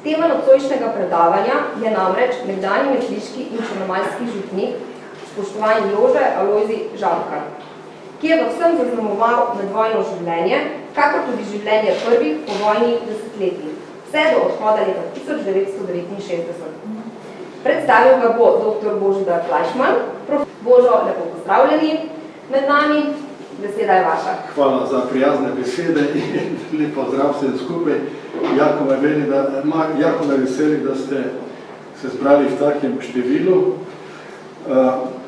Tema nocojšnjega predavanja je namreč nekdanji metliški in črnomaljski župnik, spoštovani Jože Alojzij Žabkar, ki je v vsem zaznamoval medvojno življenje, kakor tudi življenje prvih povojnih desetletij, vse do odhoda leta 1969. Predstavil ga bo dr. Božidar Flajšman. Božo, lepo pozdravljeni med nami. Beseda je vaša. Hvala za prijazne besede in lep pozdrav vsem skupaj. Jako me veseli, da ste se zbrali v takem številu.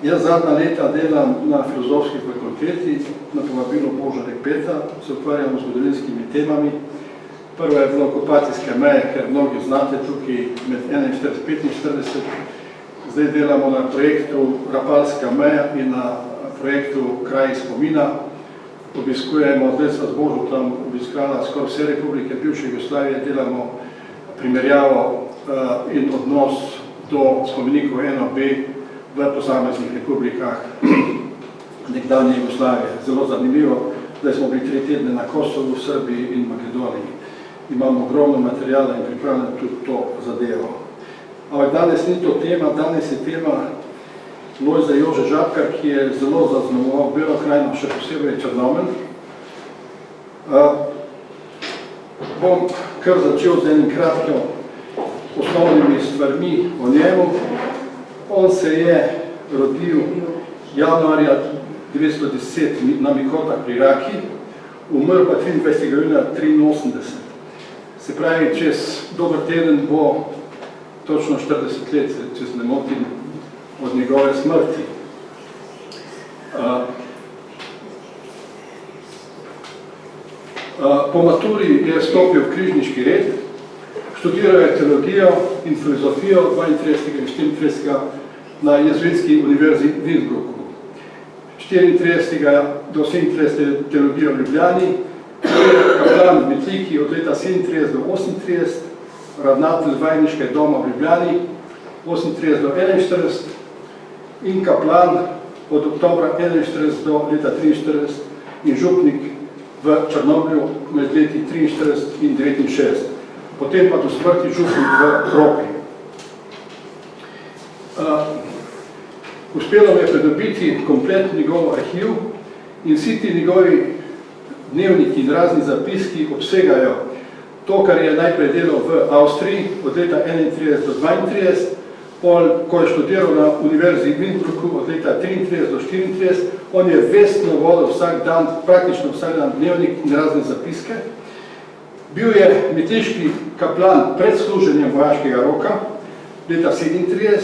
Jaz zadnja leta delam na filozofski fakulteti, na povabilo Boža Rekpeta, se ukvarjamo z zgodovinskimi temami. Prvo je bilo okupacijske meje, ker mnogi znate tukaj med 41-45. Zdaj delamo na projektu Rapalska meja in na projektu Kraji spomina. Obiskujemo, zdaj sva z Božo tam obiskala skoraj vse republike bivše Jugoslavije, delamo primerjavo in odnos do spomenikov NOB v posameznih republikah nekdanje Jugoslavije. Zelo zanimivo, da smo bili 3 tedne na Kosovu, Srbiji in Makedoniji. Imamo ogromno materijala in pripravljeno tudi to zadevo. Ampak danes ni to tema, danes je tema Lojza Jože Žabkar, ki je zelo zaznamoval Belo krajino, še posebej Črnomelj. Bom kar začel z enim kratkim osnovnimi stvarmi o njemu. On se je rodil januarja 1910 na Mikotah pri Raki, umrl pa 23. junija 1983. Se pravi, čez dober teden bo točno 40 let, če se ne motim, od njegove smrti. Po maturi je stopil v križniški red, študiral je teologijo in filozofijo 32. in 34. na Jezuitski univerzi v Innsbrucku. 34. do 37. teologijo v Ljubljani, kaplan v Metliki od leta 37 do 38, ravnatelj vajniškega doma v Ljubljani 38 do 41 in kaplan od oktobra 41 do leta 43 in župnik v Črnomlju med leti 43 in 69. Potem pa do smrti župnik v Kropi. Uspelo je pridobiti komplet njegov arhiv in vsi ti njegovi dnevniki in razni zapiski obsegajo to, kar je najprej delal v Avstriji od leta 31 do 32, ko je študiral na univerzi v Innsbrucku od leta 33 do 34, on je vestno vodil vsak dan, praktično vsak dan dnevnik in razne zapiske. Bil je metliški kaplan pred služenjem vojaškega roka leta 37,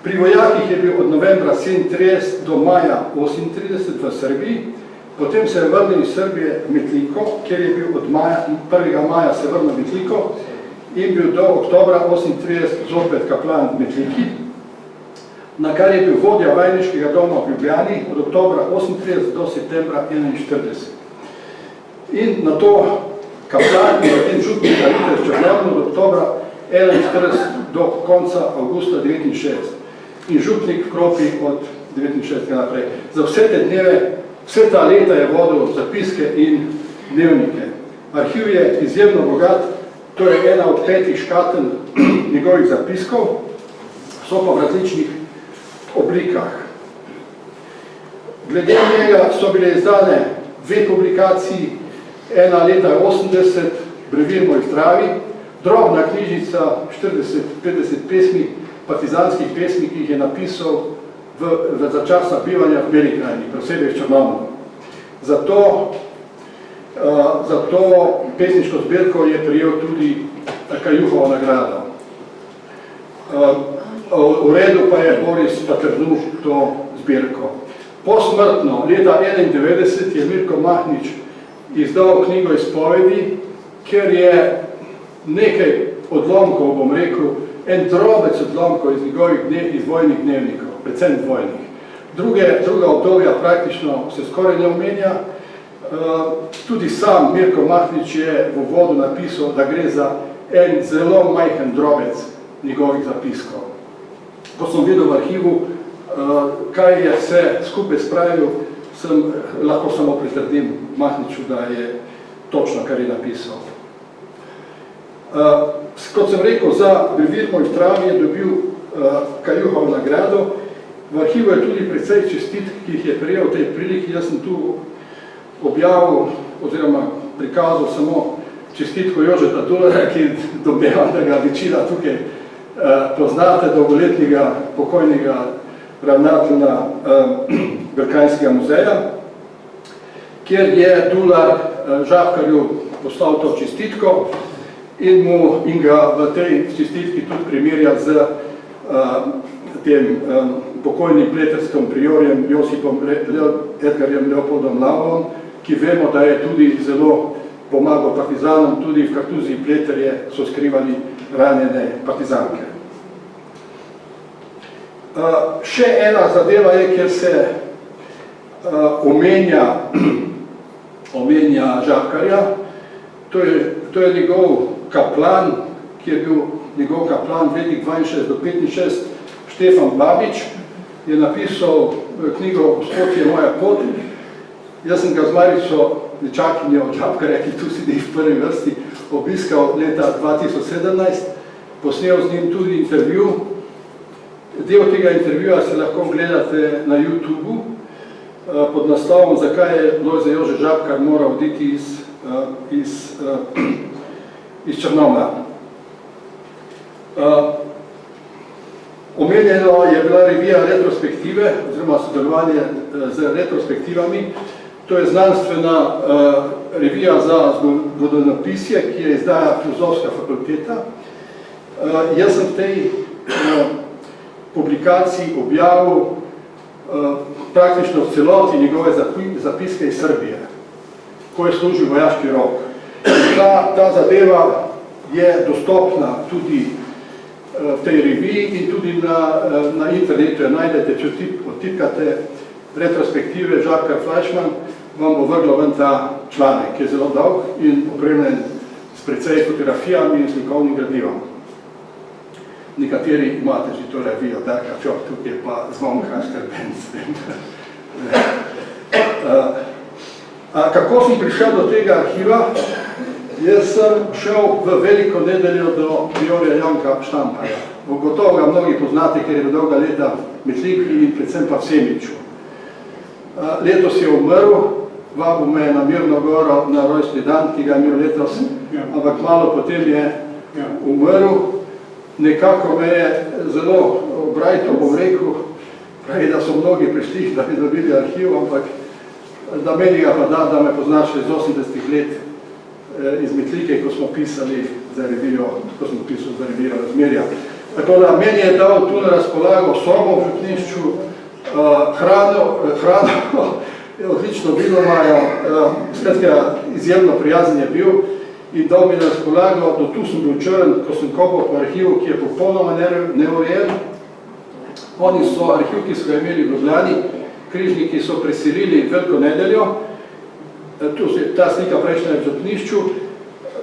pri vojakih je bil od novembra 37 do maja 38 v Srbiji, potem se je vrnil iz Srbije v Metliko, kjer je bil od 1. maja se vrnil v Metliko in bil do oktobra 38 zopet kaplan v Metliki, na kar je bil vodja vajniškega doma v Ljubljani od oktobra 38 do septembra 41. In na to kaplan in potem župnik v Črnomlju od oktobra 41 do konca avgusta 69 in župnik v Kropi od 69 naprej. Za vse te dneve, vse ta leta je vodil zapiske in dnevnike. Arhiv je izjemno bogat, to je ena od 5 škaten njegovih zapiskov, so pa v različnih oblikah. Glede njega so bile izdane 2 publikaciji, ena leta 80, Brevir moj zdravi, drobna knjižica 40-50 pesmi, partizanskih pesmi, ki jih je napisal za časa bivanja v Beli krajini, posebej v Črnomlju. Za to pesniško zbirko je prijel tudi Kajuhovo nagrado. V redu pa je Boris Paternuš to zbirko. Posmrtno, leta 1991 je Mirko Mahnič izdal knjigo izpovedi, ker je nekaj odlomkov, bom rekel, en drobec odlomkov iz njegovih iz vojnih dnevnikov, predvsem dvojnih. Druga obdobja praktično se skoraj ne omenja. Tudi sam Mirko Mahnič je v uvodu napisal, da gre za en zelo majhen drobec njegovih zapiskov. Ko sem videl v arhivu, kaj je vse skupaj spravil, lahko samo pritrdim Mahniču, da je točno, kar je napisal. Kot sem rekel, za Brevirmo in Travi je dobil Kajuhov nagrado. V arhivu je tudi precej čestitk, ki jih je prejel v tej priliki. Jaz sem tu objavil oziroma prikazal samo čestitko Jožeta Dularja, ki domnevam, da ga večina tukaj poznate, dolgoletnega pokojnega ravnatelja Balkanskega muzeja, kjer je Dular Žabkarju poslal to čestitko in ga v tej čestitki tudi primerja z tem pokojnim pleterskim priorjem Josipom Edgarjem Leopoldom Lavovom, ki vemo, da je tudi zelo pomagal partizanom, tudi v kartuziji Pleterje so skrivali ranjene partizanke. Še ena zadeva je, kjer se omenja Žabkarja. To je njegov kaplan, ki je bil njegov kaplan v letih 62 do 65, Štefan Babič, je napisal knjigo Gospod je moja pot. Jaz sem ga z Marico nečakinjo od Žabkarja, ki tu sedi v prvi vrsti, obiskal leta 2017, posnel z njim tudi intervju. Del tega intervjuja se lahko gledate na YouTubeu pod naslovom Zakaj je Lojze Jože Žabkar moral oditi iz Črnomlja. Omenjeno je bila revija Retrospektive, oziroma sodelovanje z retrospektivami. To je znanstvena revija za zgodovinopisje, ki je izdaja Filozofska fakulteta. Jaz sem v tej publikaciji objavil praktično v celoti njegove zapiske iz Srbije, ko je služil vojaški rok. Ta zadeva je dostopna tudi v tej reviji in tudi na internetu jo najdete, če odtipkate retrospektive Žabkar Fleischmann, vam bo vrglo ven ta članek, ki je zelo dolg in opremljen s precej fotografijami in slikovnim gradivom. Nekateri imate že to revijo, Darka Čop, tukaj pa Zvonka Škrbenc. Kako sem prišel do tega arhiva? Jaz sem šel v veliko nedeljo do priorja Janka Štamparja. Gotovo ga mnogi poznate, ker je v dolga leta v Metliki in predvsem pa v Semiču. Letos je umrl, vabil me na Mirno goro na rojstni dan, ki ga je imel letos, ampak malo potem je umrl. Nekako me je zelo obrajto bom rekel, pravi, da so mnogi prišli, da bi dobili arhiv, ampak da meni ga pa da me poznaš iz 80 let iz Metlike, ko smo pisali za revijo, Razmerja. Tako da meni je dal tu na razpolago sobo v župnišču, hrano, odlično vino imajo, skratka izjemno prijazen je bil in dal mi na razpolago, do tu sem bil črn, ko sem kopal po arhivu, ki je popolnoma neurejen. Oni so arhiv, ki so ga imeli v Ljubljani, križniki so preselili Veliko nedeljo, ta slika prejšnja je v župnišču,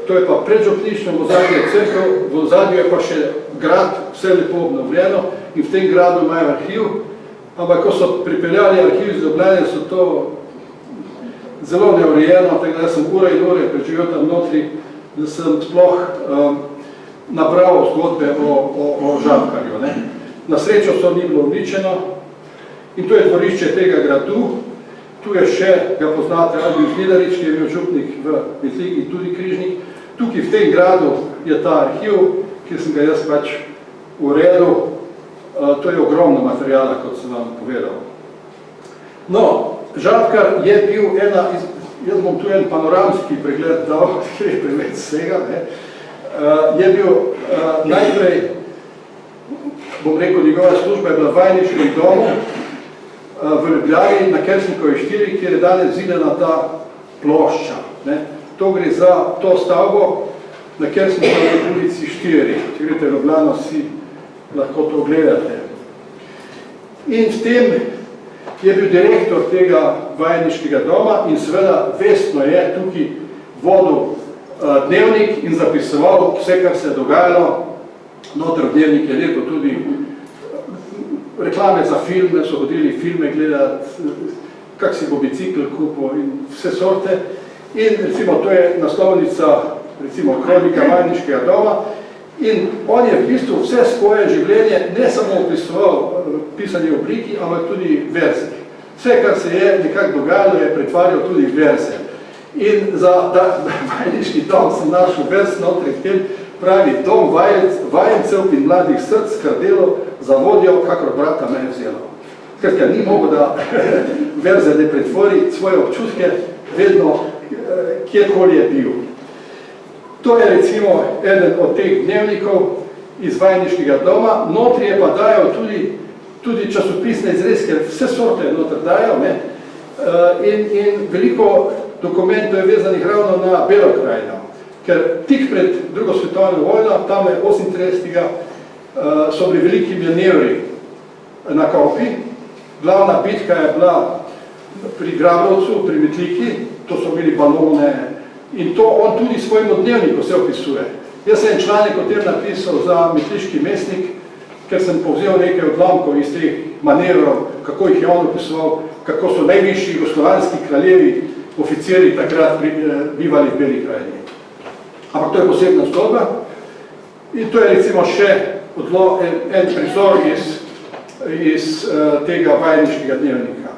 to je pa pred župniščem, v ozadju je cerkev, v ozadju je pa še grad, vse lepo obnovljeno in v tem gradu imajo arhiv, ampak ko so pripeljali arhiv iz Ljubljane, so to zelo neurejeno, tako da sem ure in ure preživel tam notri, da sem sploh nabral zgodbe o Žabkarju. Na srečo so ni bilo uničeno in to je dvorišče tega gradu. Tu je še, ga poznate, Albin Žnidarič, ki je bil župnik v Metliki in tudi križnik. Tukaj v tem gradu je ta arhiv, ki sem ga jaz pač uredil. To je ogromno materijala, kot sem vam povedal. No, Žabkar je bil jaz bom tu en panoramski pregled dal, ki je pregled vsega, je bil najprej, bom rekel, njegova služba je bila v vajniškem domu v Ljubljani na Kersnikovi 4, kjer je danes zidana ta plošča. To gre za to stavbo na Kersnikovi ulici 4. Če greste v Ljubljano, si lahko to gledate. In s tem je bil direktor tega vajniškega doma in seveda vestno je tukaj vodil dnevnik in zapisoval vse, kar se je dogajalo. Noter v dnevnik je lepo tudi reklame za filme, so hodili filme gledati, kak si bo bicikl kupil in vse sorte. In recimo to je naslovnica recimo kronika Vajniškega doma in on je v bistvu vse svoje življenje ne samo opisoval pisanje v obliki, ampak tudi verze. Vse, kar se je nekako dogajalo, je pretvarjal tudi verze. In za Vajniški dom sem našel vers notri v tem, pravi, dom vajencev in mladih src, kar delo za vodjo, kakor brata me je vzelo. Skratka, ni mogel, da verze ne pretvori svoje občutke vedno, kjerkoli je bil. To je recimo eden od teh dnevnikov iz Vajniškega doma. Notri je pa dajal tudi časopisne izrezke, vse sorte notri dajal, ne? In veliko dokumentov je vezanih ravno na Belo krajino. Ker tik pred drugo svetovno vojno, tam je 38. So bili veliki manevri na Kolpi. Glavna bitka je bila pri Grabovcu, pri Metliki, to so bili balone in to on tudi svojemu dnevniku se opisuje. Jaz sem članek o tem napisal za Metliški mestnik, ker sem povzel nekaj odlomkov iz teh manevrov, kako jih je on opisoval, kako so najvišji jugoslovanski kraljevi oficiri takrat bivali v Beli krajini. Ampak to je posebna zgodba in to je recimo še en prizor iz tega Vajniškega dnevnika.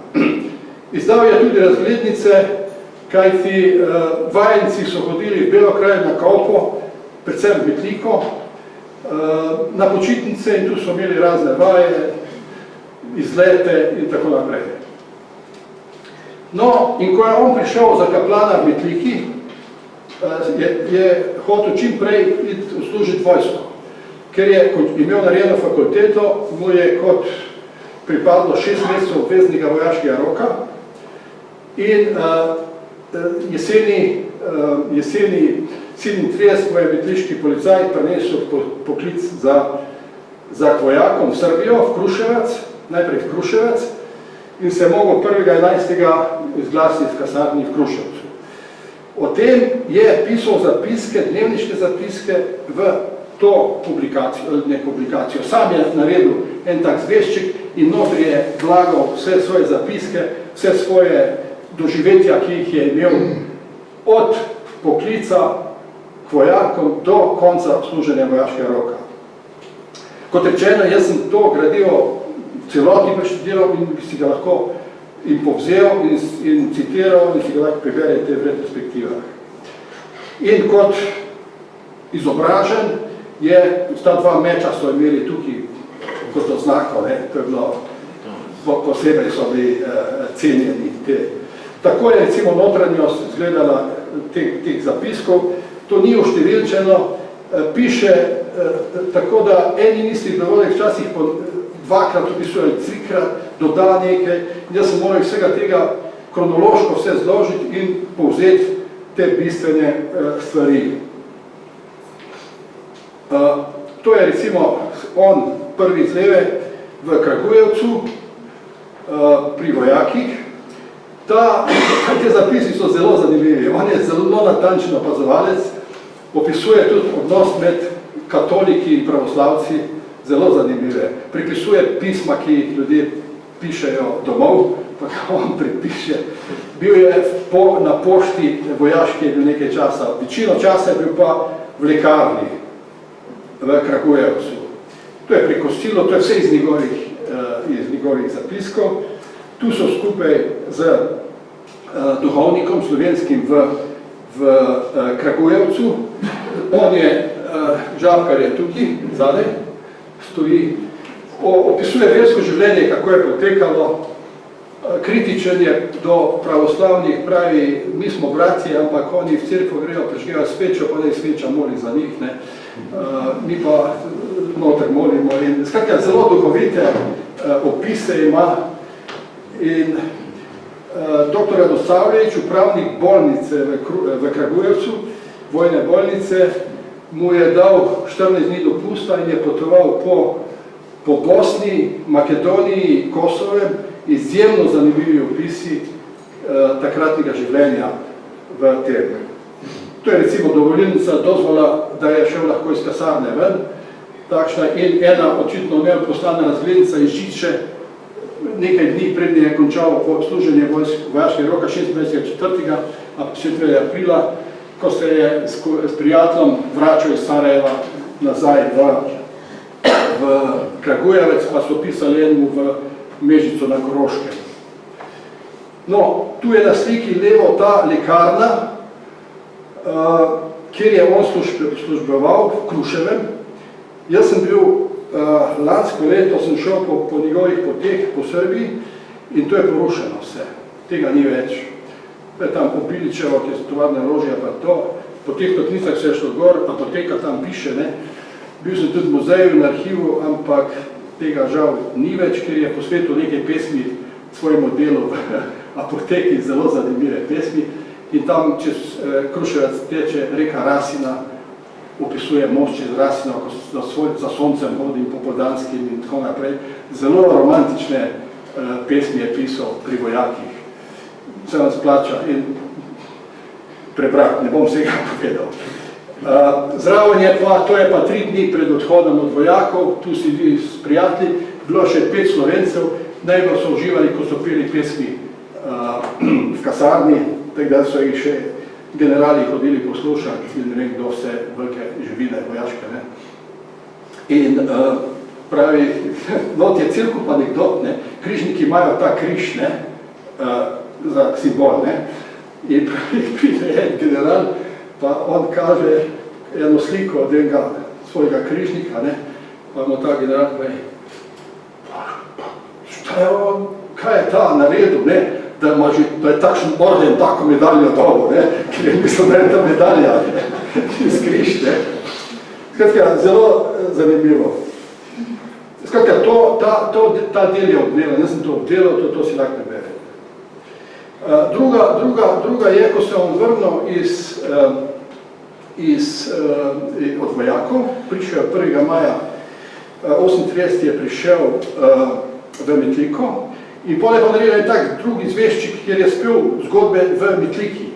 Izdal je tudi razglednice, kajti vajenci so hodili v Belo krajino na Kolpo, predvsem v Metliko, na počitnice in tu so imeli razne vaje, izlete in tako naprej. No, in ko je on prišel za kaplana v Metliki, je hotel čim prej služiti vojsko. Ker je imel narejeno fakulteto, mu je kot pripadlo 6 mesecev obveznega vojaškega roka in jeseni 37 je metliški policaj prinesel poklic za vojakom v Srbijo, v Kruševac, najprej v Kruševac in se je mogel 1.11. izglasiti v kasarni v Kruševcu. O tem je pisal zapiske, dnevniške zapiske v to publikacijo, ne publikacijo. Sam je naredil en tak zvezček in notri je vlagal vse svoje zapiske, vse svoje doživetja, ki jih je imel od poklica k vojakom do konca služenja vojaškega roka. Kot rečeno, jaz sem to gradivo celoti preštudiral in bi si ga lahko in povzel in citiral in si ga lahko preberete v retrospektivah. In kot izobražen je, sta dva meča so imeli tukaj kot oznako, to je bilo, posebej so bili cenjeni. Tako je recimo notranjost izgledala teh zapiskov, to ni oštevilčeno, piše tako, da eni misli dovolj včasih dvakrat opisujejo, trikrat, doda nekaj, in jaz sem moral vsega tega kronološko vse zložiti in povzeti te bistvene stvari. To je recimo on prvi z leve v Kragujevcu pri vojakih. Te zapisi so zelo zanimivi. On je zelo natančen opazovalec, opisuje tudi odnos med katoliki in pravoslavci, zelo zanimive. Pripisuje pisma, ki jih ljudje pišejo domov, pa on pripiše. Bil je na pošti vojaški je bil nekaj časa, večino časa je bil pa v lekarni v Kragujevcu. To je prikosilo, to je vse iz njegovih zapiskov. Tu so skupaj z duhovnikom slovenskim v Kragujevcu. On je, Žabkar je tukaj, zadaj, stoji, opisuje versko življenje, kako je potekalo, kritičen je do pravoslavnih, pravi, mi smo bratci, ampak oni v cerkev grejo, prižgejo svečo, pa da je sveča moli za njih, ne. Mi pa noter molimo in skratka zelo duhovite opise ima in dr. Radosavljević, upravnik bolnice v Kragujevcu, vojne bolnice, mu je dal 14 dni dopusta in je potoval po Bosni, Makedoniji, Kosovem, izjemno zanimivi opisi takratnega življenja v tem. To je recimo dovolilnica, dozvola, da je šel lahko iz kasarne ven, takšna in ena očitno neodposlana razglednica iz Žiče, nekaj dni prednje je končal služenje vojaškega roka 26.4. 4. aprila, ko se je s prijateljem vračal iz Sarajeva nazaj v Kragujevec, pa so pisali enemu v Mežico na Koroškem. No, tu je na sliki levo ta lekarna, kjer je on služboval v Kruševem. Jaz sem bil lansko leto, sem šel po njegovih poteh po Srbiji in to je porušeno vse. Tega ni več. To je tam Obiličevo, ki je tovarna orožja, pa to. Po teh topnicah se je šlo gor, a poteka tam piše, ne. Bil sem tudi v muzeju in arhivu, ampak tega žal ni več, ker je posvetil nekaj pesmi svojemu delu v apoteki, zelo zanimive pesmi. In tam čez Kruševac teče reka Rasina, opisuje most čez Rasino, ko za soncem hodim popoldanskim in tako naprej. Zelo romantične pesmi je pisal pri vojakih. Se vam splača in prebrati, ne bom vsega povedal. Zraven je pa, to je pa 3 dni pred odhodom od vojakov, tu si vi s prijatelji, bilo še 5 Slovencev, najbolj so uživali, ko so peli pesmi v kasarni, tako da so jih še generali hodili poslušati in ne vem, kdo vse velike živine vojaške. Ne. In pravi, not je cel kup anekdot, ne, križniki imajo ta križ, ne, za simbol, ne, in pravi, pride en general, pa on kaže eno sliko od enega svojega križnika, ne, pa mu ta general pravi, kaj je ta naredil, ne, da je takšen orden, tako medaljo dobo, ne, ker je mislil, da je ta medalja, ne, iz križ, ne. Skratka, zelo zanimivo. Skratka, ta del je obdelan, jaz sem to obdelal, to si lahko preberete. Druga je, ko se on vrnil od vojakov, prišel 1. maja 38 je prišel v Metliko in potem je pa naredil en tak drugi zvezčik, kjer je spel zgodbe v Metliki.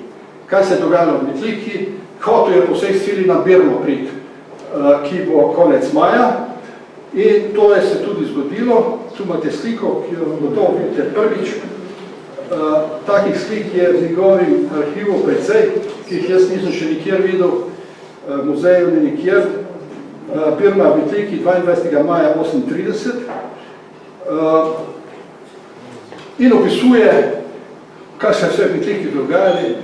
Kaj se je dogajalo v Metliki? Hotel je po vsej sili na Birmo priti, ki bo konec maja in to je se tudi zgodilo. Tu imate sliko, ki jo gotovo vidite prvič. Takih slik je v njegovim arhivu precej, ki jih jaz nisem še nikjer videl, v muzeju ni nikjer. Birma v Metliki 22. maja 38 in opisuje, kaj se vse v Metliki dogajali.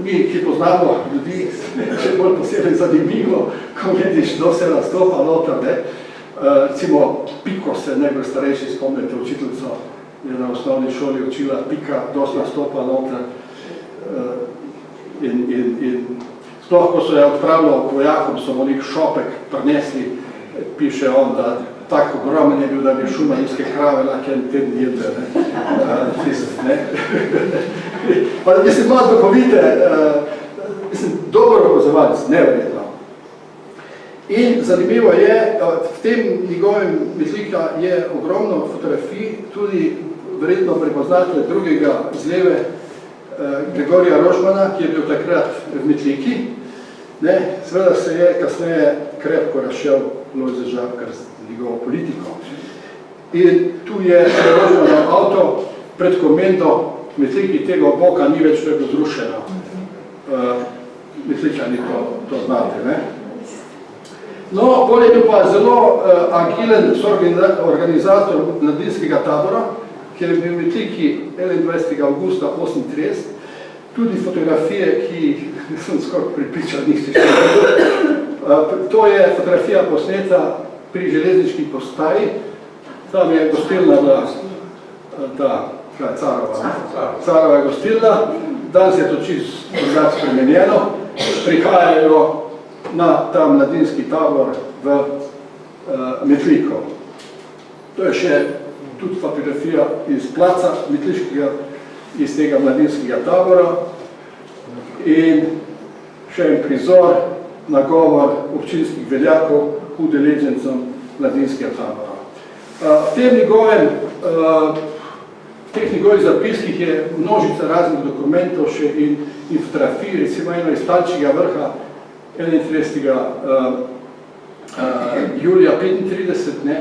Mi, ki poznamo ljudi, še bolj posebej zanimivo, ko vidiš, kdo se nastopa noter, ne. Recimo Piko se najbolj starejši spomnite, učiteljico je na osnovni šoli učila, Pika dosti nastopa noter in sploh, ko so je odpravljal k vojakom, so mu nek šopek prinesli, piše on, da tako ogromen je bil, da bi šumanijske krave lahko en teden jedle, ne. Pa mislim, malo dopovite, mislim, dober opazovalec, neverjetno. In zanimivo je, v tem njegovem Metlika je ogromno fotografij, tudi verjetno prepoznate drugega z leve, Gregorija Rožmana, ki je bil takrat v Metliki. Seveda se je kasneje krepko razšel Lojze Žabkar z njegovo politiko. In tu je Rožmanov avto pred komendo Metliki, tega oboka ni več, to je bilo zrušeno. Metličani to znate, ne? No, bolj je bil pa zelo agilen organizator mladinskega tabora, kjer je bil v Metliki 21. augusta 38, tudi fotografije, ki sem skoraj pripričal, niste še videli. To je fotografija posneta pri železniški postaji, tam je gostilna Carova gostilna, danes je to čisto drugače spremenjeno, prihajajo na ta mladinski tabor v Metliko. To je še tudi fotografija iz placa metliškega, iz tega mladinskega tabora in še en prizor, nagovor občinskih veljakov udeležencem mladinskega tabora. V teh njegovih zapiskih je množica raznih dokumentov še in fotografij, recimo eno iz Talčjega vrha 31. Julija 35,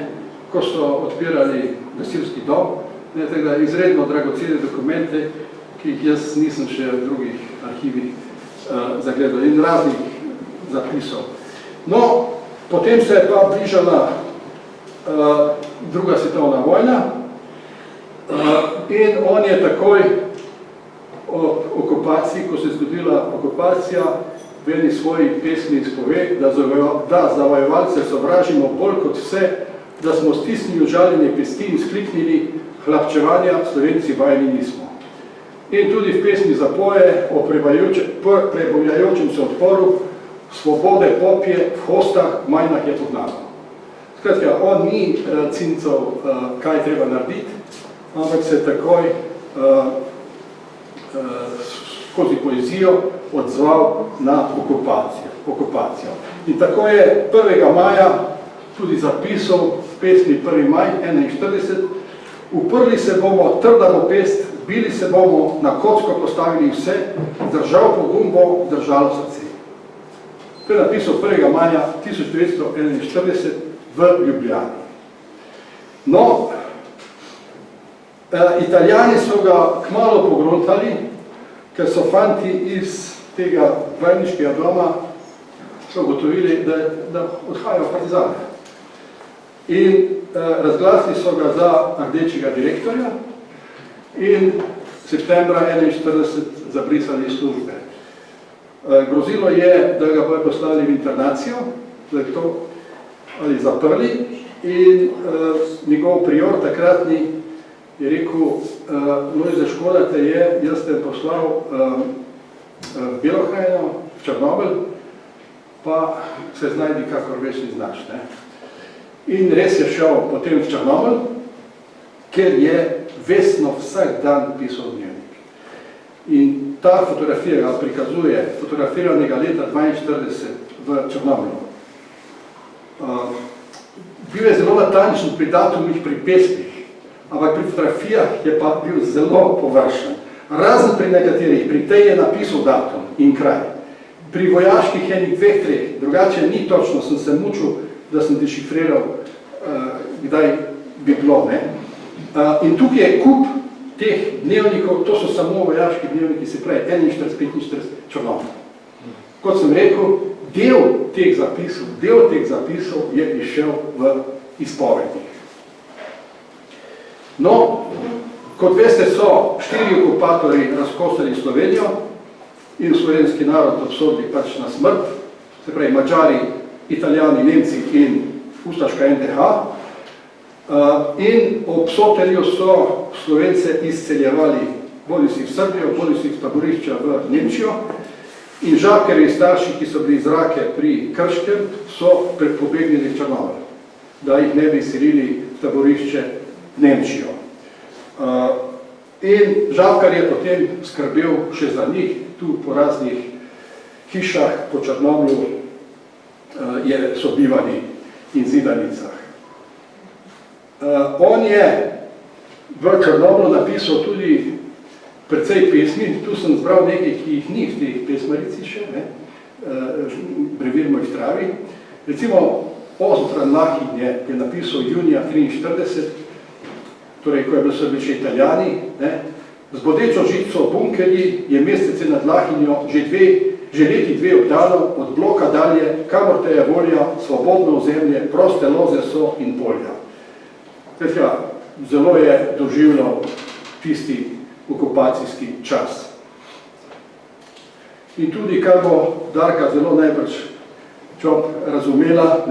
ko so odpirali gasilski dom Ne, tako da izredno dragocene dokumente, ki jih jaz nisem še v drugih arhivih zagledal in raznih zapisov. No, potem se je pa bližala druga svetovna vojna in on je takoj ob okupaciji, ko se je zgodila okupacija, v eni svoji pesmi izpove, da zavajovalce sovražimo bolj kot vse, da smo stisnili užaljene pesti in skliknili hlapčevanja, Slovenci vajeni nismo. In tudi v pesmi zapoje o prebavljajočem se odporu, svobode popje v hostah, majnah je poznano. Skratka, on ni cincal, kaj treba narediti, ampak se takoj skozi poezijo odzval na okupacijo. In tako je 1. maja tudi zapisal v pesmi 1. maj 41, uprli se bomo, trdamo pest, bili se bomo, na kocko postavili vse, držal pogum bo držalo srce. To je napisal 1. maja 1941 v Ljubljani. No, Italijani so ga kmalu pogruntali, ker so fanti iz tega vojniškega doma so ugotovili, da odhajajo partizane. In razglasili so ga za rdečega direktorja in septembra 1941 zabrisali iz službe. Grozilo je, da ga bojo poslali v internacijo, ali zaprli, in njegov prior takratni je rekel, Lojze, škoda te je, jaz te poslal v Belokranjo, v Črnomelj, pa se znajdi, kakor več ni znaš. Ne? In res je šel potem v Črnomelj, ker je vestno vsak dan pisal dnevnik. In ta fotografija ga prikazuje, fotografiranega leta 1942 v Črnomlju. Bil je zelo natančen pri datumih, pri pesmih, ampak pri fotografijah je pa bil zelo površen. Razen pri nekaterih, pri tej je napisal datum in kraj. Pri vojaških enih 2-3, drugače ni točno, sem se mučil, da sem dešifriral, kdaj bi bilo. Ne? In tukaj je kup teh dnevnikov, to so samo vojaški dnevniki, se pravi 41-45 Črnomelj. Kot sem rekel, del teh zapisov je išel v izpovedih. No, kot veste, so 4 okupatorji razkosali Slovenijo in slovenski narod obsodili pač na smrt, se pravi Mačari, Italijani, Nemci in ustaška NDH. In ob Sotelju so Slovence izceljevali bodisi v Srbijo, bodisi v taborišča v Nemčijo. In žakerji starši, ki so bili iz Rake pri Krškem, so pobegnili v Črnomelj, da jih ne bi silili v taborišče v Nemčijo. In Žabkar je potem skrbel še za njih, tu po raznih hišah po Črnomlju so bivali in zidanicah. On je v Črnomlju napisal tudi precej pesmi, tu sem zbral nekaj, ki jih ni v teh pesmarici še, Brevir moj v travi. Recimo, Ozotran Lahin je napisal junija 1943, torej, ko je bil so še Italijani, z bodečo žico bunkerji je mesece nad Lahinjo že leti 2 obdano, od bloka dalje, kamor te je volja, svobodno ozemlje, proste loze so in polja. Zelo je doživljal tisti okupacijski čas. In tudi, kar bo Darka zelo najbrž razumela,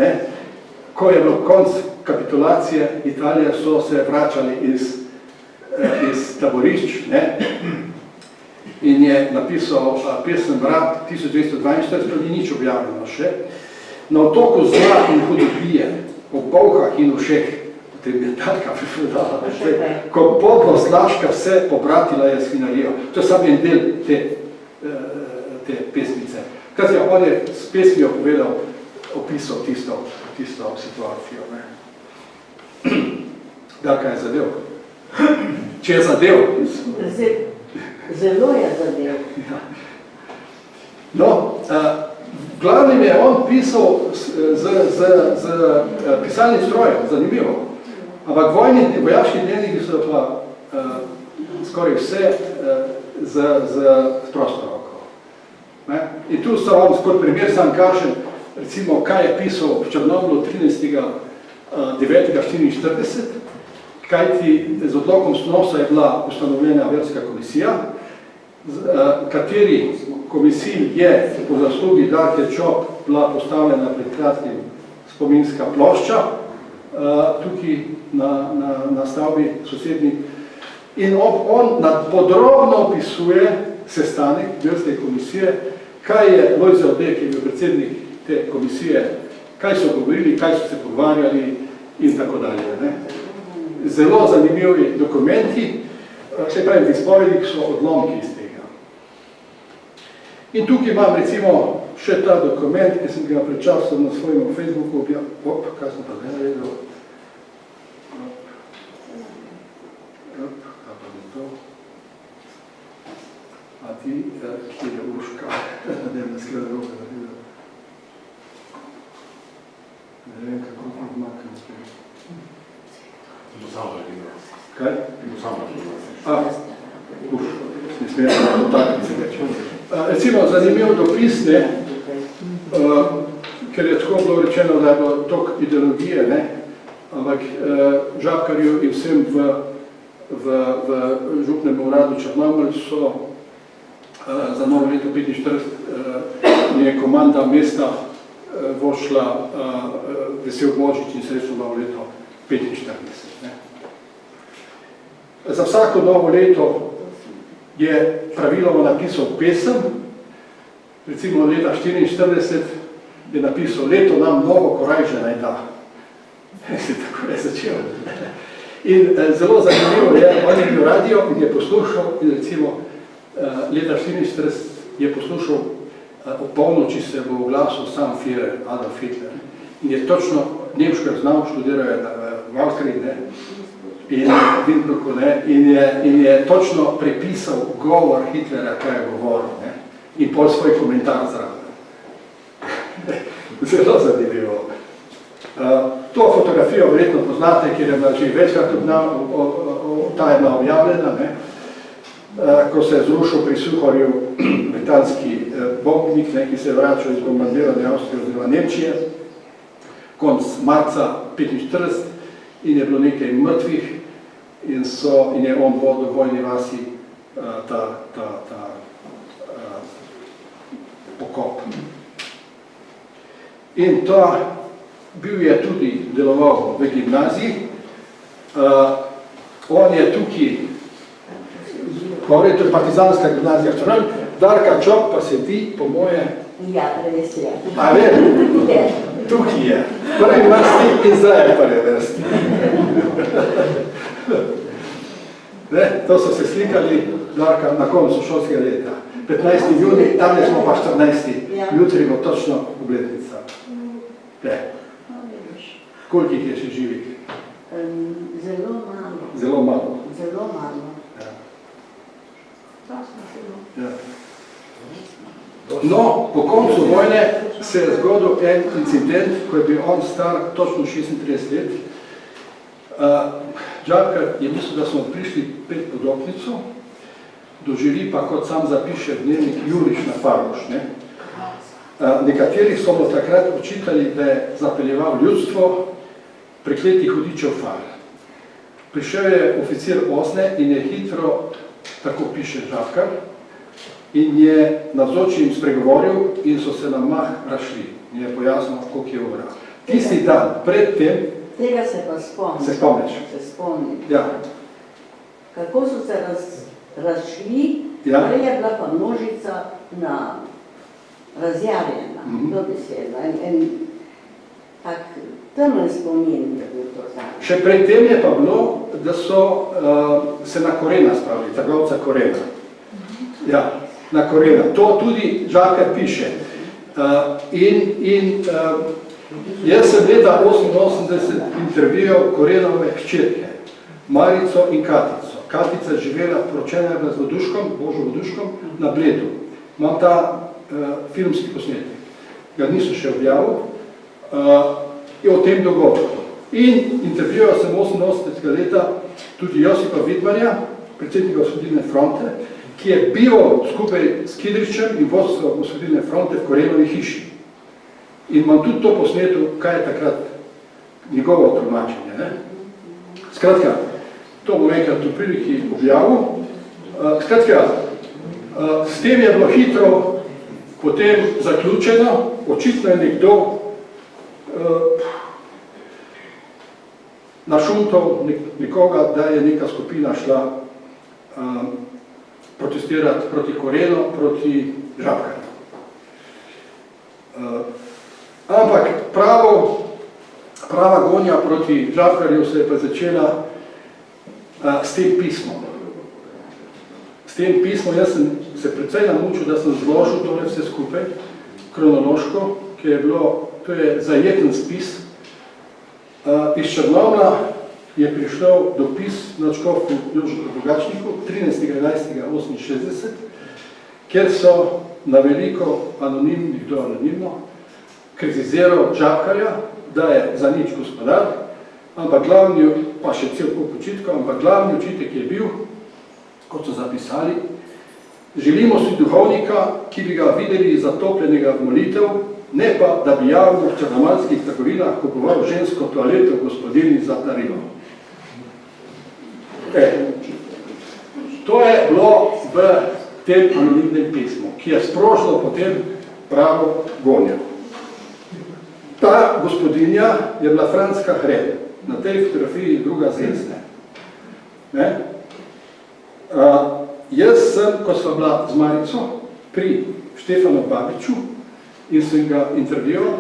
ko je bilo konc kapitulacije Italije, so se vračali iz taborišč in je napisal pesem Rab 1242, to ni nič objavljeno še. Na otoku zla in hudobije, po bolhah in ušeh, potem je Darka pripovedala, ko podlo slaška vse pobratila je svinarijo. To je samo en del te pesmice. Kaj on je s pesmijo povedal, opisal tisto situacijo. Darka je zadev. Če je zadev. Zelo je zadev. No, glavnim je on pisal z pisalnim strojem, zanimivo. Ampak vojaški dnevniki so pa skoraj vse z prosto roko. In tu so vam kot primer sam kažem, recimo, kaj je pisal v Črnomlju 13.9.44, kajti z odlokom Snosa je bila ustanovljena verska komisija, kateri komisiji je po zaslugi Darke Čop bila postavljena pred kratkim spominska plošča, tukaj na stavbi sosednji. In on podrobno opisuje sestanek verske komisije, kaj je Lojze Ode, ki je bil predsednik te komisije, kaj so govorili, kaj so se pogovarjali in tako dalje. Zelo zanimivi dokumenti, se pravi, v izpovedih so odlomki iz tega. In tukaj imam recimo še ta dokument, ki sem ga pred časom na svojem Facebooku objavil, kaj sem pa ne naredil. Kaj pa je to? A ti, kjer je Urška, ne vem, skljada roka naredil. Ne vem, kako ti odmakam spet. Kaj? Ne smijem dotakniti se več. Recimo, zanimiv dopis, ker je tako bilo rečeno, da je bilo tok ideologije, ampak Žabkarju in vsem v župnem uradu Črnomelj so za novo leto 45 je komanda mesta vošla Vesel Božič in srečno novo leto 45. Za vsako novo leto je praviloma napisal pesem, recimo leta 44 je napisal leto nam novo korajže naj da. Se tako je začel. In zelo zanimivo je, on je bil radio in je poslušal in recimo leta 44 je poslušal o polnoči se v oglasu sam Führer, Adolf Hitler. In je točno nemško znal, študiral je v Avstriji, in je točno prepisal govor Hitlera, kaj je govoril, in pol svoj komentar zraven. Zelo zanimivo. To fotografijo verjetno poznate, ker je bila že večkrat ta je bila objavljena, ko se je zrušil pri Suhorju britanski bombnik, ki se je vračal iz bombardirane Avstrije oziroma Nemčije, konc marca 45 in je bilo nekaj mrtvih in je on vodil v vojni vasi ta pokop. In bil je tudi deloval v gimnaziji. On je tukaj, to je partizanska gimnazija Črnomelj, Darka Čop pa sedi, po moje... Ja, res je. A vem, tukaj je. Prvi vrsti in zdaj je prvi vrsti. To so se slikali Darka na koncu šolskega leta. 15. juni, tam smo pa 14. Jutri bo točno obletnica. Koliko jih je še živih? Zelo malo. Zelo malo. Zelo malo. No, po koncu vojne se je zgodil en incident, ko je bil on star točno 36 let. Žabkar je mislil, da smo prišli pred Podopnico, doželi pa, kot sam zapiše dnevnik, Juriš na Farmoš. Nekateri so mu takrat očitali, da je zapeljeval ljudstvo prekleti hudičev far. Prišel je oficir Osne in je hitro, tako piše Žabkar, in je navzočim spregovoril in so se na mah razšli. In je pojasnil, koliko je ura. Tisti dan, pred tem... Tega se pa spomnim. Se spomniš? Se spomnim. Ja. Kako so se razšli, prej je bila pa množica razjavljena, dobesedno. En tak temen spomin je bil to znam. Še pred tem je pa bilo, da so se na Korena spravili, trgovca Korena. Ja, na Korena. To tudi Žabkar piše. Jaz sem leta 88 intervjuval Korenove hčerke, Marico in Katico. Katica je živela, poročena je bila z Voduškom, Božo Voduškom, na Bledu. Imam ta filmski posnetek. Ga nisem še objavil. O tem dogodku. In intervjuval sem 88. leta tudi Josipa Vidmarja, predsednika Osvobodilne fronte, ki je bival skupaj s Kidričem in vodstvom Osvobodilne fronte v Korenovi hiši. In imam tudi to posneto, kaj je takrat njegovo tolmačenje. Ne? Skratka, to bom enkrat v priliki objavil. Skratka, s tem je bilo hitro potem zaključeno, očitno je nekdo našuntal nekoga, da je neka skupina šla protestirati proti Korenu, proti Žabkarju. Ampak prava gonja proti Žabkarju se je pa začela s tem pismom. S tem pismom jaz sem se precej namučil, da sem zložil tole vse skupaj, kronološko, ki je bilo, to je zajeten spis. Iz Črnomlja je prišel dopis na škofu Jožetu Pogačniku 13.11.68, kjer so na veliko anonimnih do anonimno kritiziral Žabkarja, da je za nič gospodar, ampak glavni, pa še cel kup očitkov, ampak glavni očitek je bil, kot so zapisali, želimo si duhovnika, ki bi ga videli zatopljenega v molitev, ne pa, da bi javno v črnomaljskih trgovinah kupoval žensko toaleto v gospodini za darilo. To je bilo v tem anonimnem pismu, ki je sprožilo potem pravo gonjo. Ta gospodinja je bila Franska Hren, na tej fotografiji druga zvezne. Jaz sem, ko sem bila z Marico pri Štefanu Babiču in sem ga intervjuval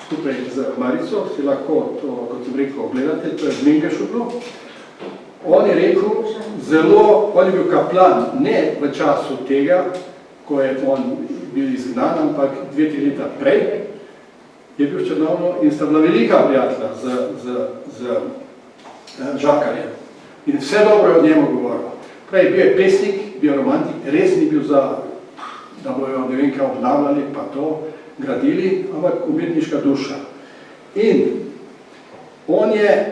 skupaj z Marico, si lahko to, kot sem rekel, gledate, to je v Mengešu bilo. On je rekel, on je bil kaplan, ne v času tega, ko je on bil izgnan, ampak 2-3 leta prej, je bil v Črnomlju in sta bila velika prijatelja z Žabkarjem. In vse dobro je od njemu govoril. Prej bil je pesnik, bil romantik, res ni bil za, da bojo ne vem kaj obnavljali, pa to gradili, ampak umetniška duša. In on je,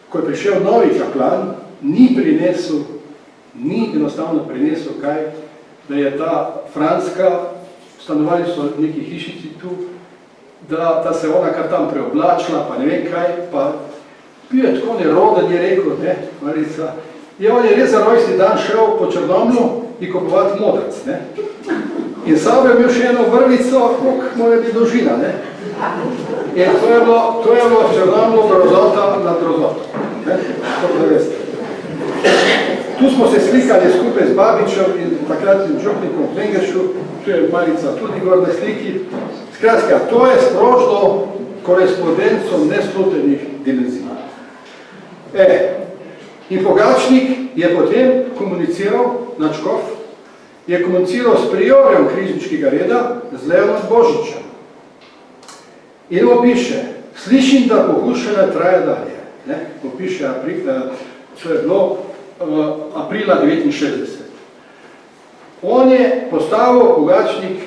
ko je prišel novi kaplan, ni enostavno prinesel kaj, da je ta Franska, stanovali so neki hišici tu, da se ona kar tam preoblačila, pa ne vem kaj, pa bil je tako neroden, je rekel, ne, Marica, on je res za rojstni dan šel po Črnomlju in kupovati modrc, ne. In sabo je imel še eno vrvico, koliko mora biti dolžina, ne. In to je bilo v Črnomlju grozota nad grozoto, ne, tako da veste. Tu smo se slikali skupaj z Babičem in takratnim župnikom v Mengešu, tu je Marica tudi gor na sliki. Skratka, to je sprožilo korespondenco nesplotenih dimenzij. In Pogačnik je potem komuniciral, Načkov, je komuniciral s priorjem križničkega reda z Leonom Božičem. In opiše, slišim, da pogušenje traja dalje. Opiše, to je bilo aprila 1969. On je postavil, Pogačnik,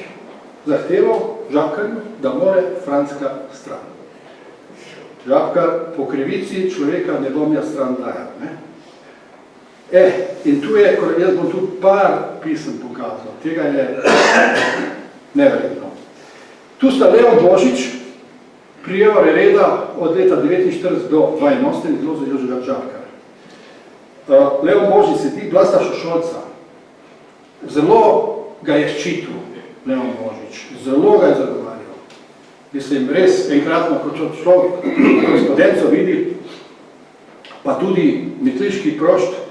zahteval Žabkarju, da more Franska stran. Žabkar po krivici človeka ne bom jaz stran dajal. In tu je, jaz bom tu par pisem pokazal, tega je neverjetno. Tu sta Leon Božič, prijel reda od leta 1949 do 1982 in zelo za Jožeta Žabkar. Leon Božič sedi, bila sta Šošolca. Zelo ga je ščitil Leon Božič, zelo ga je zagovarjal. Mislim, res enkratno, kot človek korespondenco vidi, pa tudi metliški prošt,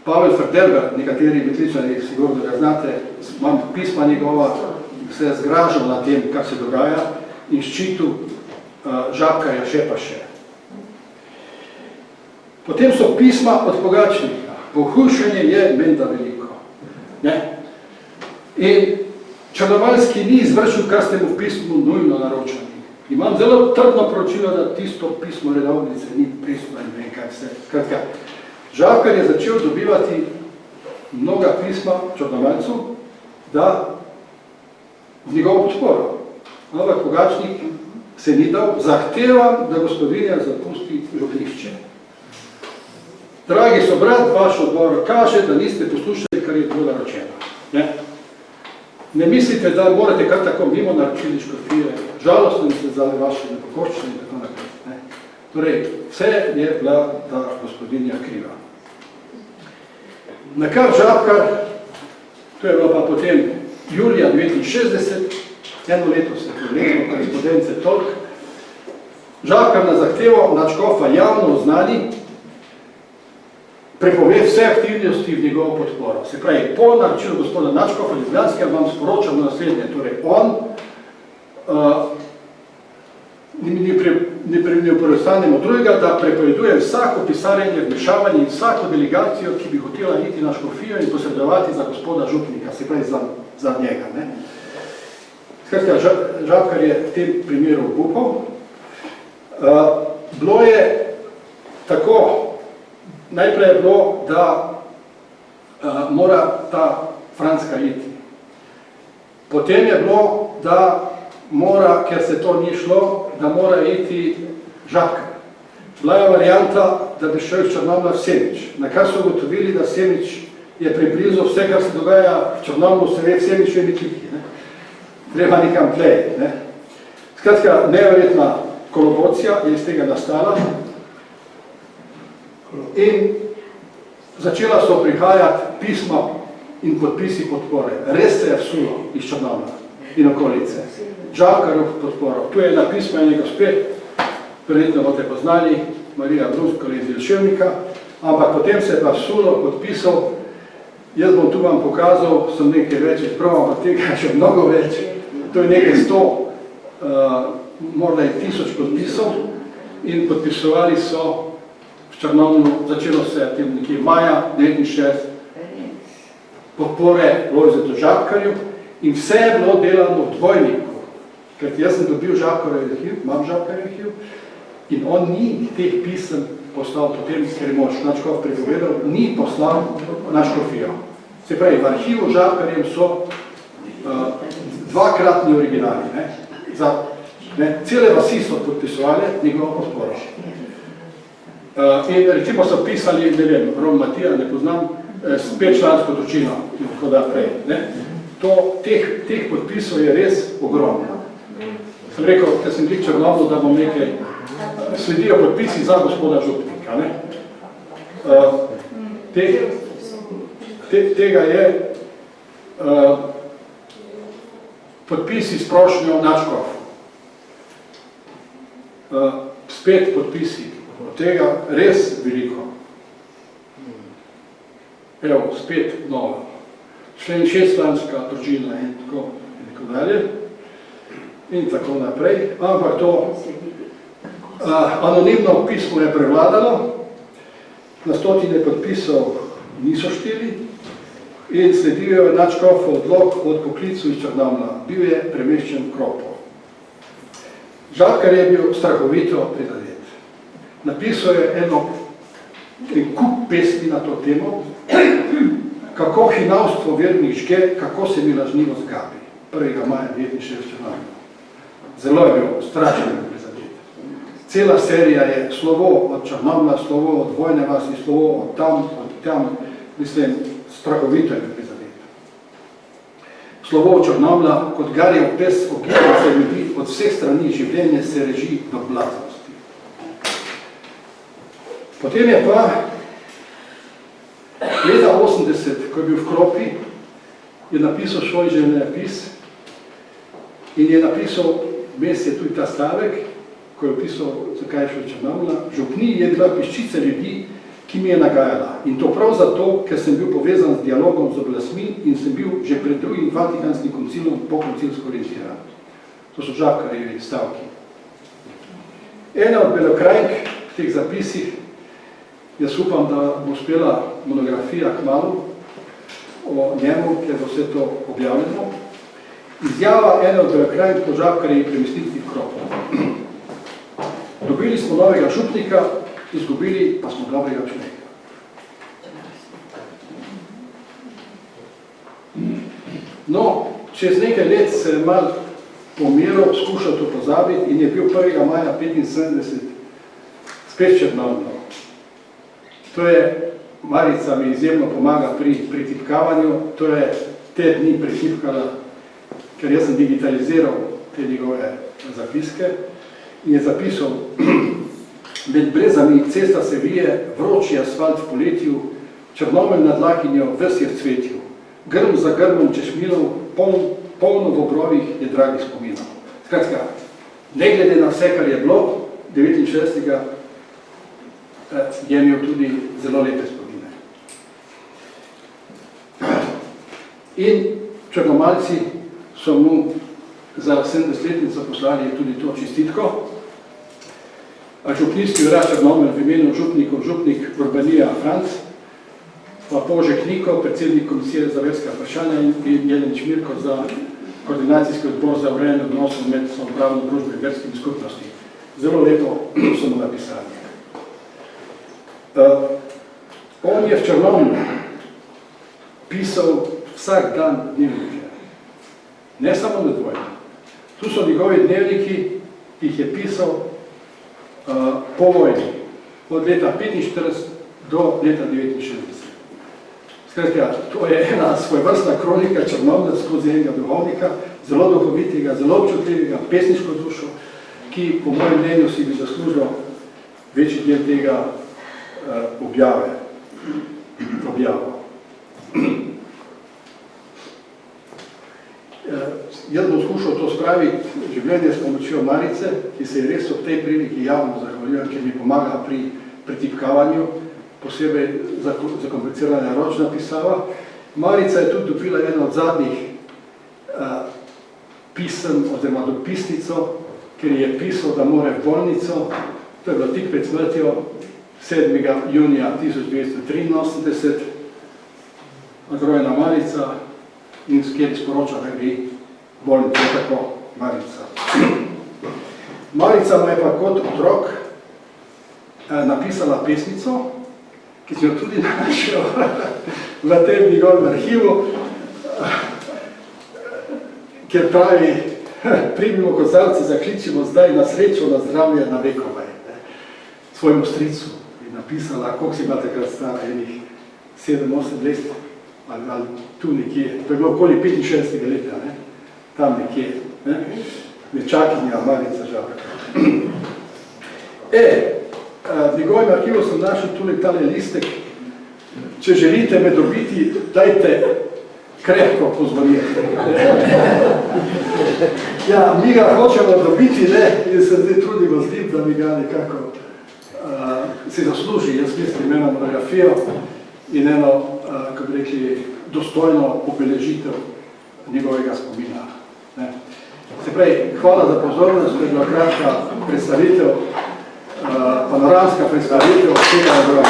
Pavel Frderber, nekateri metličani sigurno ga znate, imam pisma njegova, se je zgražal na tem, kar se dogaja in ščitil Žabkarja še pa še. Potem so pisma od Pogačnika. Pohujšanje je menda veliko. In Črnomaljski ni izvršil, kar ste mu v pismu nujno naročali. Imam zelo trdno poročilo, da tisto pismo redovnice ni prisutno in vem kaj vse. Kratka, Žabkar je začel dobivati mnoga pisma Črnomaljcev, da v njegovo podporo. Ampak Pogačnik se ni dal, zahtevam, da gospodinja zapusti župnišče. Dragi sobrat, vaš odgovor kaže, da niste poslušali, kar je bilo naročeno. Ne mislite, da morate kar tako mimo naročili škofije, žalostno ste za vaše nepokoščine in tako naprej. Torej, vse je bila ta gospodinja kriva. Nakar Žabkar, to je bilo pa potem julija 1969, eno leto se povredilo korespondence tolk, Žabkar na zahtevo nadškofa javno oznani, prepove vse aktivnosti v njegovo podporo. Se pravi, po naročilu gospoda nadškofa Ljubljanskega vam sporočam naslednje. Torej, on ne preostanemo drugega, da prepoveduje vsako pisarjenje, vmešavanje in vsako delegacijo, ki bi hotela iti na škofijo in posredovati za gospoda župnika, se pravi za njega. Skratka, Žabkar je v tem primeru obupal. Bilo je tako, najprej je bilo, da mora ta Franska iti. Potem je bilo, da mora, ker se to ni šlo, da mora iti Žabkar. Bila je varianta, da bi šel iz Črnomlja v Semič. Na kar so ugotovili, da Semič je preblizu vse, kar se dogaja v Črnomlju, se ve v Semiču in Metliki. Treba nekam tlej. Skratka, neverjetna kolobocija je iz tega nastala in začela so prihajati pisma in podpisi podpore. Res se je vsulo iz Črnomlja in okolice. Žabkarju podporo. Tu je napismo ene gospe, verjetno boste poznali, Marija Brunskole iz Jelševnika, ampak potem se je pa vsulo podpisal, jaz bom tu vam pokazal, sem nekaj več izprav, ampak tega še mnogo več. To je nekaj 100, morda je 1000 podpisov in podpisovali so v Črnomlju, začelo se je tem nekje maja 1969, podpore Lojzetu Žabkarju in vse je bilo delano v dvojniku, ker jaz sem dobil Žabkarjev arhiv, imam Žabkarjev arhiv in on ni teh pisem poslal potem, ker je moč nadškof prepovedal, ni poslal na škofijo. Se pravi, v arhivu Žabkarjem so dvakratni originali. Cele vasi so podpisovali njegovo podporo. In recimo so pisali, ne vem, Rom Matija, ne poznam, s 5-člansko družino in tako naprej. Teh podpisov je res ogromno. Sem rekel, ker sem bili Črnomlju, da bom nekaj, sledijo podpisi za gospoda župnika. Tega je podpisi s prošnjo nadškof. Spet podpisi, od tega res veliko. Evo, spet novo. Člen 6-članska družina in tako dalje. In tako naprej. Ampak to anonimno pismo je prevladalo, na 100 podpisov niso šteli in sledijo je nadškofov odlog od poklicu iz Črnomlja. Bil je premeščen v Kropo. Žabkar je bil strahovito prizadet. Napisal je en kup pesmi na to temo, kako hinavstvo vernih žge, kako se mi lažnivo zgabi. 1. maja 1969 Črnomlja. Zelo je bil strašno prizadet. Cela serija je slovo od Črnomlja, slovo od vojne vasi, slovo od tam, mislim, strahovito je bil prizadet. Slovo Črnomlja, kot garjev pes, ogiba se ljudi od vseh strani, življenje se reži do blaznosti. Potem je pa leta 80, ko je bil v Kropi, je napisal svoj življenjepis in je napisal, vmes je tudi ta stavek, ko je opisal, zakaj je šel Črnomlja, župniji je bila peščica ljudi, ki mi je nagajala. In to prav zato, ker sem bil povezan z dialogom z oblastmi in sem bil že pred drugim Vatikanskim koncilom pokoncilsko orientiran. To so Žabkarjevi stavki. Ena od belokrajnk v teh zapisih, jaz upam, da bo uspela monografija kmalu o njemu, ker bo vse to objavljeno. Izjava ene od belokrajnk po Žabkarjevi premestitvi v Kropo. Dobili smo novega župnika, izgubili pa smo dobrega človeka. No, čez nekaj let se je mal pomiral, skušal to pozabiti in je bil 1. maja 1975 spet Črnomlja. To je, Marica mi izjemno pomaga pri tipkavanju, to je te dni pretipkala, ker jaz sem digitaliziral te njegove zapiske in je zapisal: med brezami cesta se vije, vroči asfalt v poletju, Črnomelj nad Lakinjo, ves je v cvetju, grm za grmom češmilov, polno v obrovih je dragih spominov. Skratka, ne glede na vse, kar je bilo, 69. Je imel tudi zelo lepe spomine. In Črnomaljci so mu za 70-letnico poslali tudi to čestitko. Župnijski urad Črnomelj v imenu župnikov, župnik Urbanija Franc, pa Požek Niko, predsednik Komisije za verska vprašanja in Jelen Čmirko za koordinacijski odbor za urejanje odnosov med samoupravno družbo in verskimi skupnosti. Zelo lepo so mu napisali. On je v Črnomelju pisal vsak dan dnevnike. Ne samo na dvojni. Tu so njegovi dnevniki, ki jih je pisal po vojni, od leta 1945 do leta 1969. Skratka, to je ena svojvrstna kronika Črnomelja skozi enega duhovnika, zelo duhovitega, zelo občutljivega, pesniško dušo, ki po mojem mnenju si bi zaslužil večji del tega objavo. Jaz bom skušal to spraviti življenje s pomočjo Marice, ki se je res ob tej priliki javno zahvaljujem, ker mi pomaga pri pretipkavanju, posebej zakomplicirana ročna pisava. Marica je tudi dobila eno od zadnjih pisem oziroma dopisnico, ker je pisal, da more v bolnico. To je bilo tik pred smrtjo 7. junija 1983. Odrojena Marica in kjer sporoča, da gre bolnico, tako Marica. Marica mu je pa kot otrok napisala pesnico, ki sem jo tudi našel v tem njegovem arhivu, kjer pravi: primimo kozarce, zakličimo zdaj na srečo, na zdravje, na vekovaj. Svojemu stricu je napisala, koliko si bila takrat stara, enih 7-8 let, ali tu nekje, to je bilo okoli 65 leta, tam nekje, nečakinja Marica Žabka. V njegovem arhivu sem našel tudi tale listek. Če želite me dobiti, dajte krepko pozvoniti. Ja, mi ga hočemo dobiti, in se zdaj trudimo z njim, da mi ga nekako si zasluži, jaz mislim, eno monografijo in eno, kako bi rekli, dostojno obeležitev njegovega spomina. Se pravi, hvala za pozornost, to je bila kratka predstavitev, panoramska predstavitev vsega nagrada.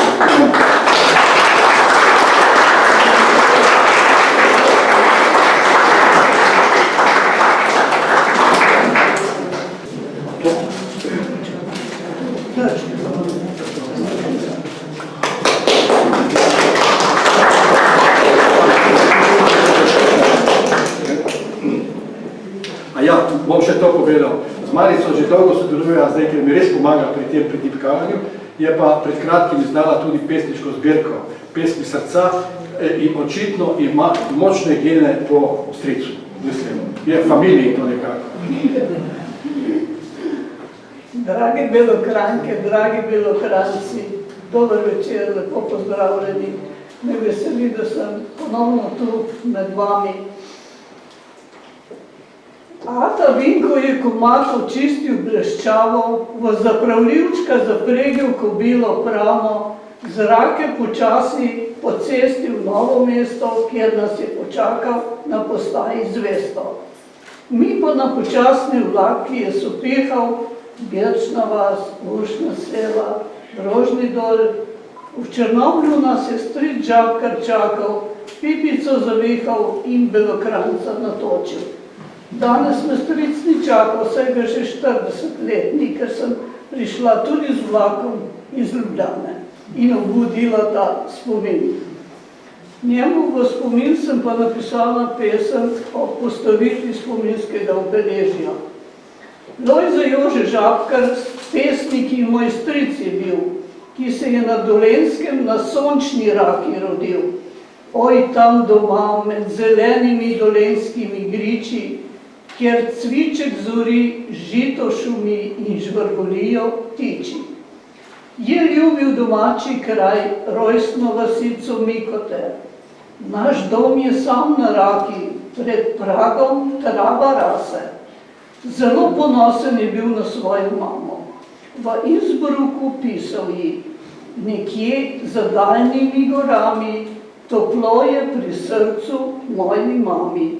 Bom še to povedal. Z Marico že dolgo sodeluje, zdaj, ker mi res pomaga pri tem pretipkavanju, je pa pred kratkim izdala tudi pesniško zbirko Pesmi srca in očitno ima močne gene po stricu. Mislim, je v familiji to nekako. Dragi Belokranjke, dragi Belokranjci, dober večer, lepo pozdravljeni. Me veseli, da sem ponovno tu med vami. Ata Vinko je komad očistil bleščavo, v zapravljivčka zapregel kobilo pramo, zrake počasi po cesti v Novo mesto, kjer nas je počakal na postaji Zvesto. Mi pa na počasni vlak, ki je sopihal, Birčna vas, Ušna sela, Rožni dol. V Črnomlju nas je stric Žabkar čakal, pipico zavihal in Belokranjca natočil. Danes me stric ni čakal, vsega že 40 letni, ker sem prišla tudi z vlakom iz Ljubljane in obudila ta spomin. Njemu v spomin sem pa napisala pesem o postavitvi spominskega obeležja. Lojze Jože Žabkar, pesnik in moj stric je bil. ki se je na Dolenjskem na Sončni Raki rodil. Oj, tam doma med zelenimi dolenjskimi griči, kjer cviček zori, žito šumi in žvrgolijo ptiči. Je ljubil domači kraj, rojstno vasico Mikote. Naš dom je sam na Raki, pred pragom trava rase. Zelo ponosen je bil na svojo mamo. V Innsbrucku pisal ji, nekje za daljnimi gorami, toplo je pri srcu moji mami.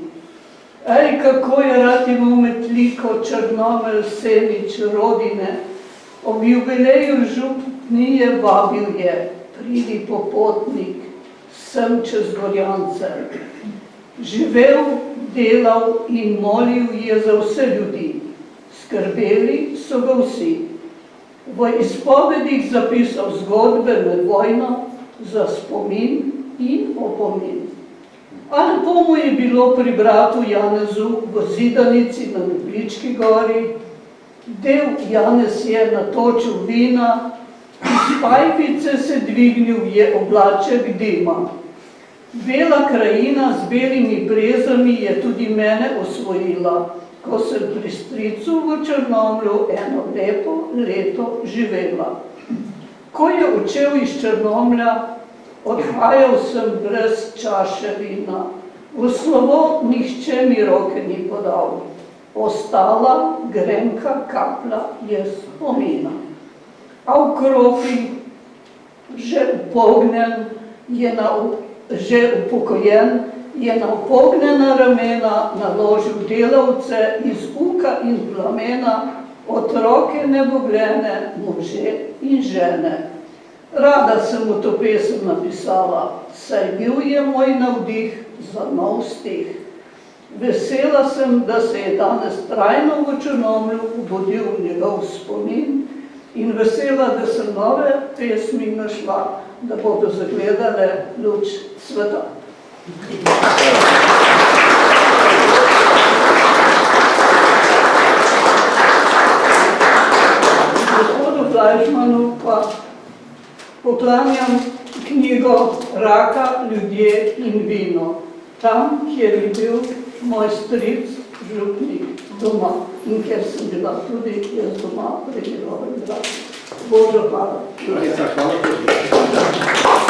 Ej, kako je rad imel Metliko, Črnomelj, Senič, rodine. Ob jubileju župnije vabil je, pridi popotnik, sem čez Gorjance. Živel, delal in molil je za vse ljudi. Skrbeli so ga vsi. V izpovedih zapisal zgodbe med vojno za spomin in opomin. A lepo mu je bilo pri bratu Janezu v Zidanici na Meglički gori. Del Janez je natočil vina, iz pajpice se dvignil je oblaček dima. Bela krajina z belimi brezami je tudi mene osvojila, ko sem pri stricu v Črnomlju eno lepo leto živela. Ko je odšel iz Črnomlja, odhajal sem brez čaše vina. V slovo nihče mi roke ni podal. Ostala grenka kapla je spomina. A v kropi, že upokojen, je na upognjena ramena naložil delavce iz uka in plamena, otroke nebogljene, može in žene. Rada sem mu to pesem napisala, saj bil je moj navdih za nov stih. Vesela sem, da se je danes trajno v Črnomlju obudil njegov spomin in vesela, da sem nove pesmi našla, da bodo zagledale luč sveta. Gospodu Flajšmanu pa poklanjam knjigo Raka, ljudje in vino. Tam, kjer je bil moj stric, župnik, doma in kjer sem bila tudi jaz doma pri njegovem bratu. Božjo hvala. Hvala.